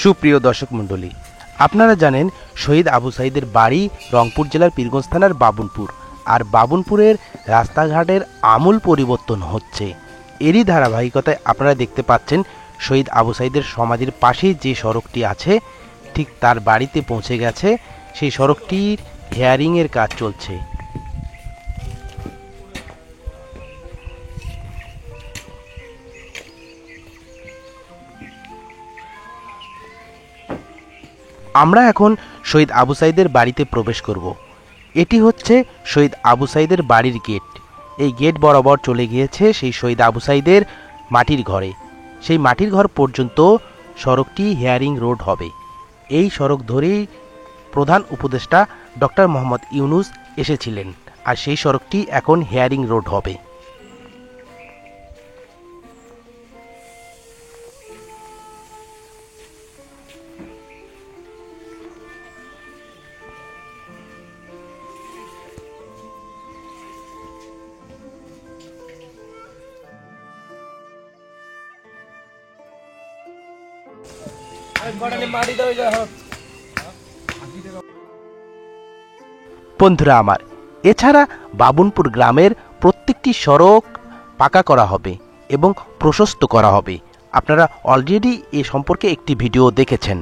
সুপ্রিয় দর্শক মণ্ডলী, আপনারা জানেন শহীদ আবু সাঈদের বাড়ি রংপুর জেলার পীরগঞ্জ থানার বাবুনপুর। আর বাবুনপুরের রাস্তাঘাটের আমূল পরিবর্তন হচ্ছে। এরই ধারাবাহিকতায় আপনারা দেখতে পাচ্ছেন শহীদ আবু সাঈদের সমাধির পাশেই যে সড়কটি আছে, ঠিক তার বাড়িতে পৌঁছে গেছে। সেই সড়কটির হেয়ারিংয়ের কাজ চলছে। আমরা এখন শহীদ আবু সাঈদের বাড়িতে প্রবেশ করব। এটি হচ্ছে শহীদ আবু সাঈদের বাড়ির গেট। এই গেট বরাবর চলে গিয়েছে সেই শহীদ আবু সাঈদের মাটির ঘরে। সেই মাটির ঘর পর্যন্ত সড়কটি হেয়ারিং রোড হবে। এই সড়ক ধরেই প্রধান উপদেষ্টা ডক্টর মোহাম্মদ ইউনূস এসেছিলেন, আর সেই সড়কটি এখন হেয়ারিং রোড হবে। বন্ধুরা আমার, এছাড়া বাবুনপুর গ্রামের প্রত্যেকটি সড়ক পাকা করা হবে এবং প্রশস্ত করা হবে। আপনারা অলরেডি এ সম্পর্কে একটি ভিডিও দেখেছেন।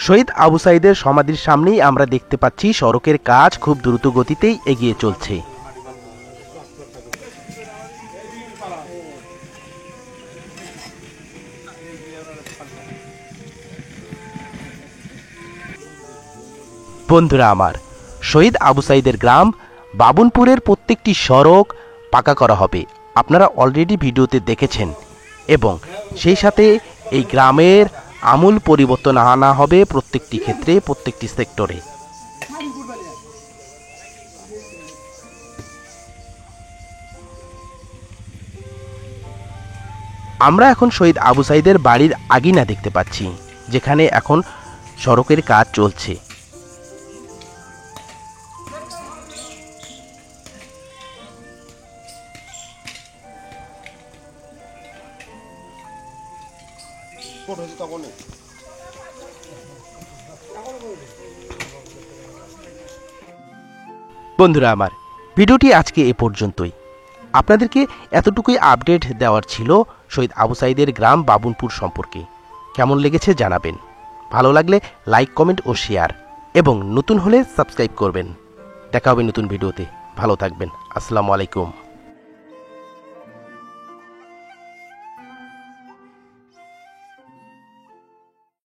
শহীদ আবু সাঈদের সমাধির সামনেই আমরা দেখতে পাচ্ছি সড়কের কাজ খুব দ্রুত গতিতেই এগিয়ে চলছে। বন্ধুরা আমার, শহীদ আবু সাঈদের গ্রাম বাবুনপুরের প্রত্যেকটি সড়ক পাকা করা হবে। আপনারা অলরেডি ভিডিওতে দেখেছেন, এবং সেই সাথে এই গ্রামের আমূল পরিবর্তন আনা হবে প্রত্যেকটি ক্ষেত্রে, প্রত্যেকটি সেক্টরে। আমরা এখন শহীদ আবু সাঈদের বাড়ির আঙিনা দেখতে পাচ্ছি, যেখানে এখন সড়কের কাজ চলছে। বন্ধুরা আমার, ভিডিওটি আজকে এ পর্যন্তই। আপনাদেরকে এতটুকুই আপডেট দেওয়ার ছিল শহীদ আবু সাঈদের গ্রাম বাবুনপুর সম্পর্কে। কেমন লেগেছে জানাবেন। ভালো লাগলে লাইক, কমেন্ট ও শেয়ার, এবং নতুন হলে সাবস্ক্রাইব করবেন। দেখা হবে নতুন ভিডিওতে। ভালো থাকবেন। আসসালামু আলাইকুম।